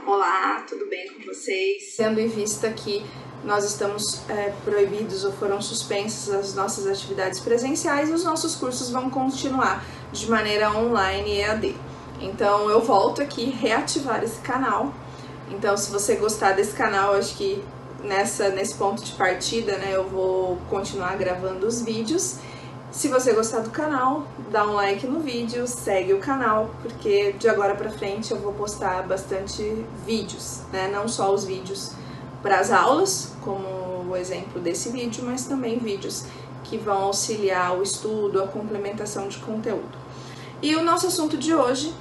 Olá, tudo bem com vocês? Tendo em vista que nós estamos proibidos ou foram suspensas as nossas atividades presenciais, os nossos cursos vão continuar de maneira online e EAD. Então eu volto aqui reativar esse canal. Então se você gostar desse canal, acho que nesse ponto de partida, né, eu vou continuar gravando os vídeos. Se você gostar do canal, dá um like no vídeo, segue o canal, porque de agora pra frente eu vou postar bastante vídeos, né? Não só os vídeos para as aulas, como o exemplo desse vídeo, mas também vídeos que vão auxiliar o estudo, a complementação de conteúdo. E o nosso assunto de hoje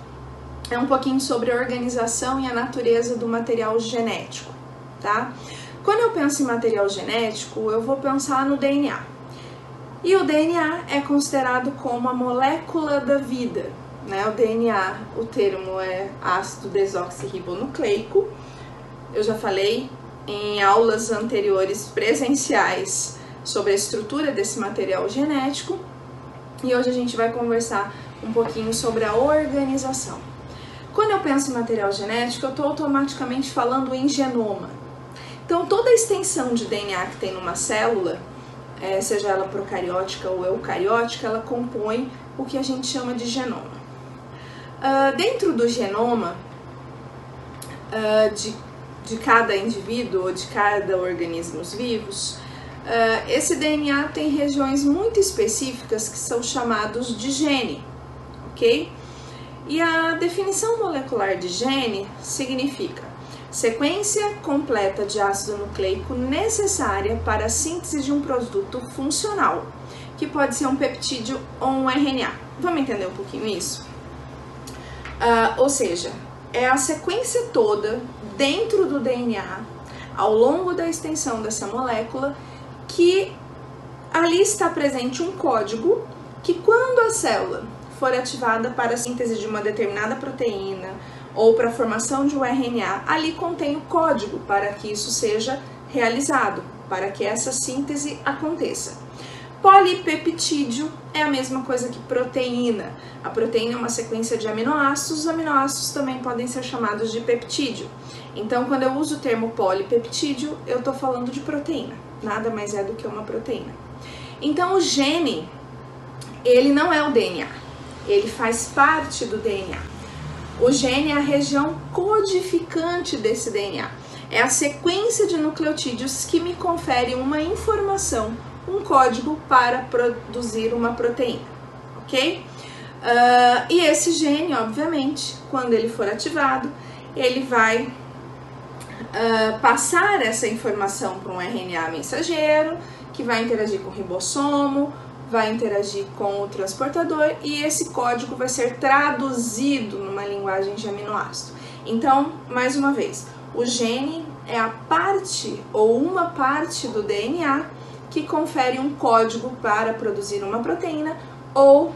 é um pouquinho sobre a organização e a natureza do material genético, tá? Quando eu penso em material genético, eu vou pensar no DNA. E o DNA é considerado como a molécula da vida, né? O DNA, o termo é ácido desoxirribonucleico. Eu já falei em aulas anteriores presenciais sobre a estrutura desse material genético e hoje a gente vai conversar um pouquinho sobre a organização. Quando eu penso em material genético, eu estou automaticamente falando em genoma. Então, toda a extensão de DNA que tem numa célula, seja ela procariótica ou eucariótica, ela compõe o que a gente chama de genoma. Dentro do genoma de cada indivíduo ou de cada organismo vivos, esse DNA tem regiões muito específicas que são chamados de gene, ok? E a definição molecular de gene significa sequência completa de ácido nucleico necessária para a síntese de um produto funcional, que pode ser um peptídeo ou um RNA. Vamos entender um pouquinho isso? Ou seja, é a sequência toda dentro do DNA, ao longo da extensão dessa molécula, que ali está presente um código que, quando a célula for ativada para a síntese de uma determinada proteína, ou para a formação de um RNA, ali contém o código para que isso seja realizado, para que essa síntese aconteça. Polipeptídeo é a mesma coisa que proteína. A proteína é uma sequência de aminoácidos, os aminoácidos também podem ser chamados de peptídeo. Então, quando eu uso o termo polipeptídeo, eu estou falando de proteína, nada mais é do que uma proteína. Então, o gene, ele não é o DNA, ele faz parte do DNA. O gene é a região codificante desse DNA. É a sequência de nucleotídeos que me confere uma informação, um código para produzir uma proteína, ok? E esse gene, obviamente, quando ele for ativado, ele vai passar essa informação para um RNA mensageiro, que vai interagir com o ribossomo, vai interagir com o transportador e esse código vai ser traduzido numa linguagem de aminoácido. Então, mais uma vez, o gene é a parte ou uma parte do DNA que confere um código para produzir uma proteína ou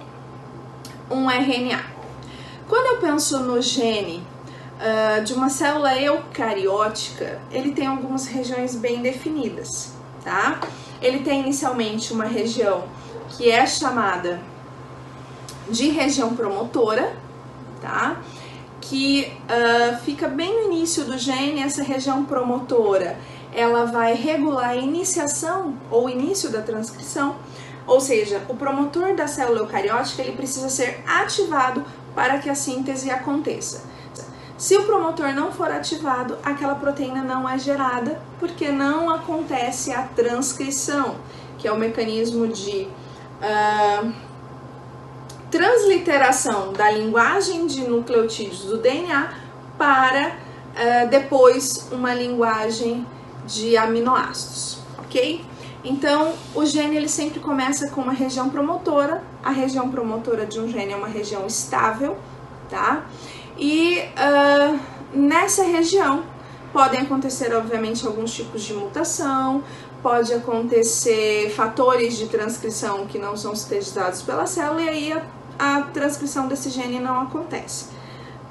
um RNA. Quando eu penso no gene de uma célula eucariótica, ele tem algumas regiões bem definidas, tá? Ele tem inicialmente uma região que é chamada de região promotora, tá? Que fica bem no início do gene. Essa região promotora, ela vai regular a iniciação ou início da transcrição, ou seja, o promotor da célula eucariótica, ele precisa ser ativado para que a síntese aconteça. Se o promotor não for ativado, aquela proteína não é gerada, porque não acontece a transcrição, que é o mecanismo de transliteração da linguagem de nucleotídeos do DNA para depois uma linguagem de aminoácidos, ok? Então, o gene ele sempre começa com uma região promotora. A região promotora de um gene é uma região estável, tá? E nessa região podem acontecer, obviamente, alguns tipos de mutação, pode acontecer fatores de transcrição que não são sintetizados pela célula e aí a transcrição desse gene não acontece.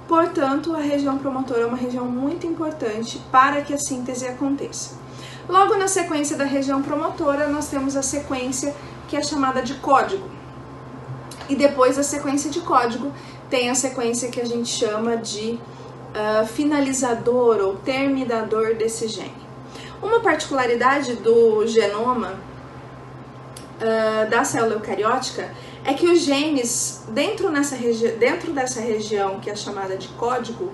Portanto, a região promotora é uma região muito importante para que a síntese aconteça. Logo na sequência da região promotora, nós temos a sequência que é chamada de código. E depois da sequência de código, tem a sequência que a gente chama de finalizador ou terminador desse gene. Uma particularidade do genoma da célula eucariótica é que os genes dentro dessa região que é chamada de código,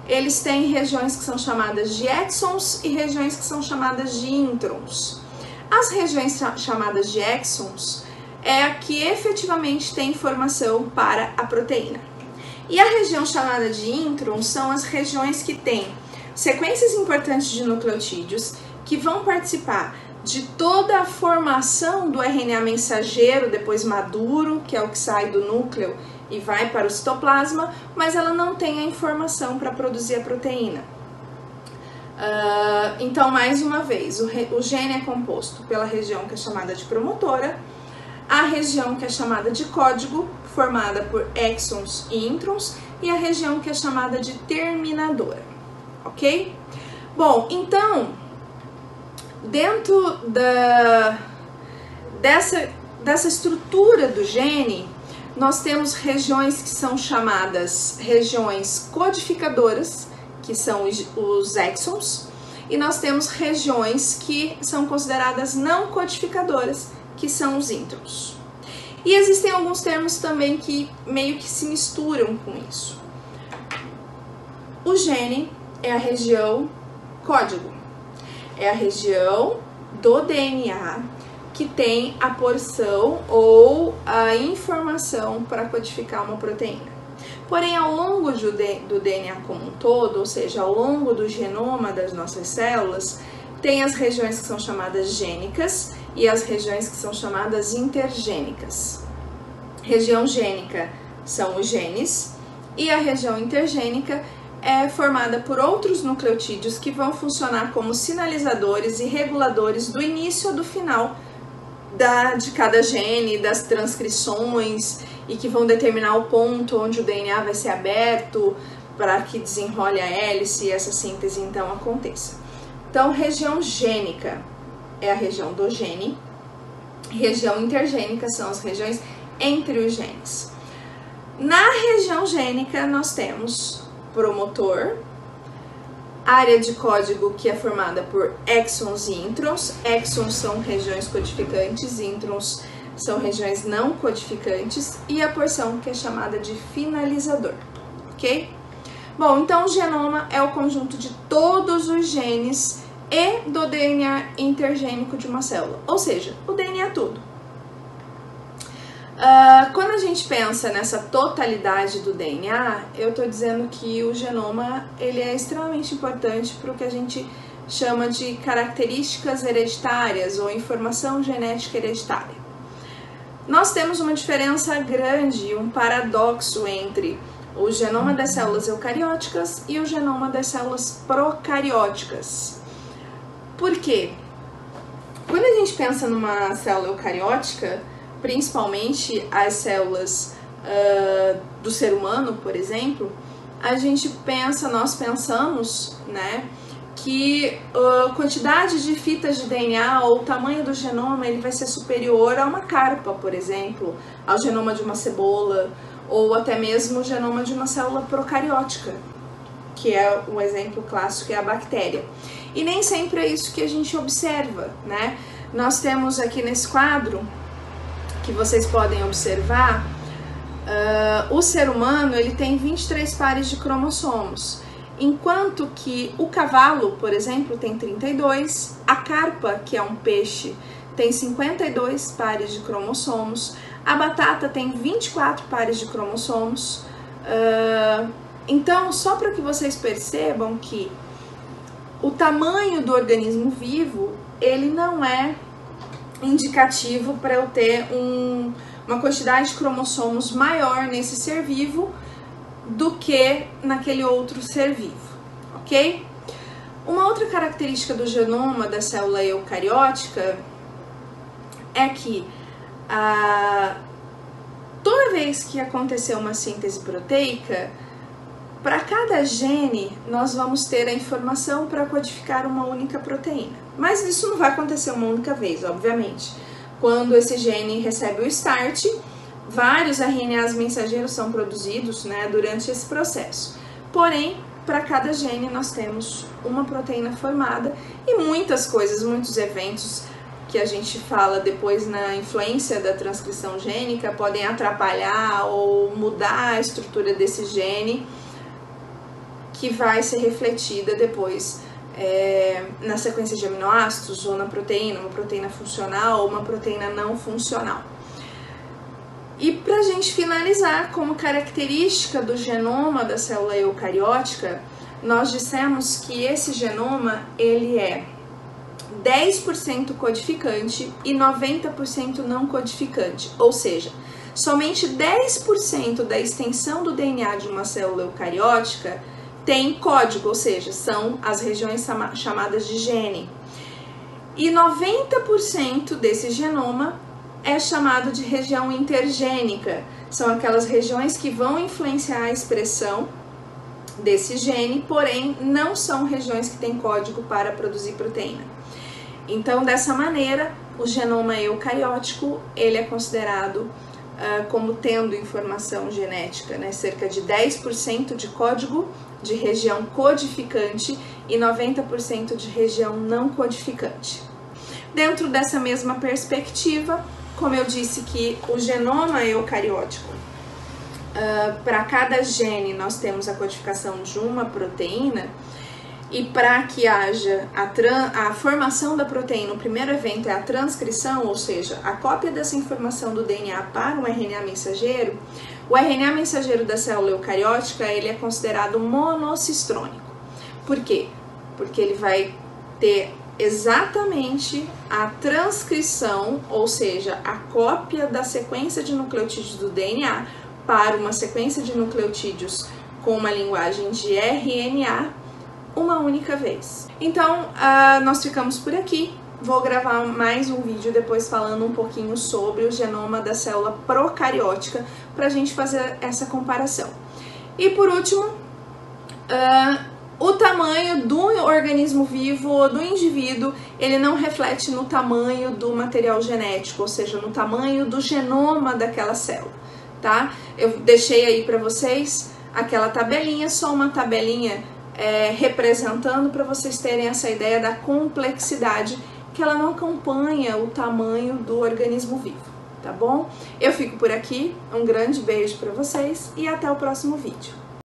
eles têm regiões que são chamadas de exons e regiões que são chamadas de introns. As regiões chamadas de exons é a que efetivamente tem informação para a proteína. E a região chamada de introns são as regiões que têm sequências importantes de nucleotídeos que vão participar de toda a formação do RNA mensageiro depois maduro, que é o que sai do núcleo e vai para o citoplasma, mas ela não tem a informação para produzir a proteína. Então, mais uma vez, o gene é composto pela região que é chamada de promotora, a região que é chamada de código, formada por exons e introns, e a região que é chamada de terminadora, ok? Bom, então, dentro dessa estrutura do gene, nós temos regiões que são chamadas regiões codificadoras, que são os exons, e nós temos regiões que são consideradas não codificadoras, que são os introns. E existem alguns termos também que meio que se misturam com isso. O gene é a região código, é a região do DNA que tem a porção ou a informação para codificar uma proteína. Porém, ao longo do DNA como um todo, ou seja, ao longo do genoma das nossas células, tem as regiões que são chamadas gênicas e as regiões que são chamadas intergênicas. Região gênica são os genes e a região intergênica é formada por outros nucleotídeos que vão funcionar como sinalizadores e reguladores do início ou do final de cada gene, das transcrições, e que vão determinar o ponto onde o DNA vai ser aberto para que desenrole a hélice e essa síntese então aconteça. Então, região gênica é a região do gene, região intergênica são as regiões entre os genes. Na região gênica nós temos promotor, área de código que é formada por exons e introns. Exons são regiões codificantes, introns são regiões não codificantes, e a porção que é chamada de finalizador, ok? Bom, então o genoma é o conjunto de todos os genes e do DNA intergênico de uma célula, ou seja, o DNA tudo. Quando a gente pensa nessa totalidade do DNA, eu estou dizendo que o genoma ele é extremamente importante para o que a gente chama de características hereditárias ou informação genética hereditária. Nós temos uma diferença grande, um paradoxo entre o genoma das células eucarióticas e o genoma das células procarióticas. Por quê? Quando a gente pensa numa célula eucariótica, principalmente as células do ser humano, por exemplo, nós pensamos, né, que a quantidade de fitas de DNA ou o tamanho do genoma ele vai ser superior a uma carpa, por exemplo, ao genoma de uma cebola, ou até mesmo o genoma de uma célula procariótica, que é um exemplo clássico, é a bactéria. E nem sempre é isso que a gente observa, né? Nós temos aqui nesse quadro, que vocês podem observar, o ser humano ele tem 23 pares de cromossomos, enquanto que o cavalo, por exemplo, tem 32, a carpa, que é um peixe, tem 52 pares de cromossomos, a batata tem 24 pares de cromossomos. Então, só para que vocês percebam que o tamanho do organismo vivo, ele não é indicativo para eu ter uma quantidade de cromossomos maior nesse ser vivo do que naquele outro ser vivo, ok? Uma outra característica do genoma da célula eucariótica é que toda vez que acontecer uma síntese proteica, para cada gene nós vamos ter a informação para codificar uma única proteína. Mas isso não vai acontecer uma única vez, obviamente. Quando esse gene recebe o start, vários RNAs mensageiros são produzidos, né, durante esse processo. Porém, para cada gene nós temos uma proteína formada e muitas coisas, muitos eventos que a gente fala depois na influência da transcrição gênica podem atrapalhar ou mudar a estrutura desse gene, que vai ser refletida depois na sequência de aminoácidos ou na proteína, uma proteína funcional ou uma proteína não funcional. E para a gente finalizar, como característica do genoma da célula eucariótica, nós dissemos que esse genoma ele é 10% codificante e 90% não codificante, ou seja, somente 10% da extensão do DNA de uma célula eucariótica tem código, ou seja, são as regiões chamadas de gene. E 90% desse genoma é chamado de região intergênica, são aquelas regiões que vão influenciar a expressão desse gene, porém não são regiões que têm código para produzir proteína. Então, dessa maneira, o genoma eucariótico ele é considerado como tendo informação genética, né? Cerca de 10% de código de região codificante e 90% de região não codificante. Dentro dessa mesma perspectiva, como eu disse que o genoma eucariótico, para cada gene nós temos a codificação de uma proteína, e para que haja a formação da proteína, o primeiro evento é a transcrição, ou seja, a cópia dessa informação do DNA para o RNA mensageiro. O RNA mensageiro da célula eucariótica ele é considerado monocistrônico. Por quê? Porque ele vai ter exatamente a transcrição, ou seja, a cópia da sequência de nucleotídeos do DNA para uma sequência de nucleotídeos com uma linguagem de RNA uma única vez. Então, nós ficamos por aqui. Vou gravar mais um vídeo depois falando um pouquinho sobre o genoma da célula procariótica para a gente fazer essa comparação. E por último, o tamanho do organismo vivo ou do indivíduo, ele não reflete no tamanho do material genético, ou seja, no tamanho do genoma daquela célula, tá? Eu deixei aí para vocês aquela tabelinha, só uma tabelinha representando para vocês terem essa ideia da complexidade, que ela não acompanha o tamanho do organismo vivo, tá bom? Eu fico por aqui, um grande beijo para vocês e até o próximo vídeo.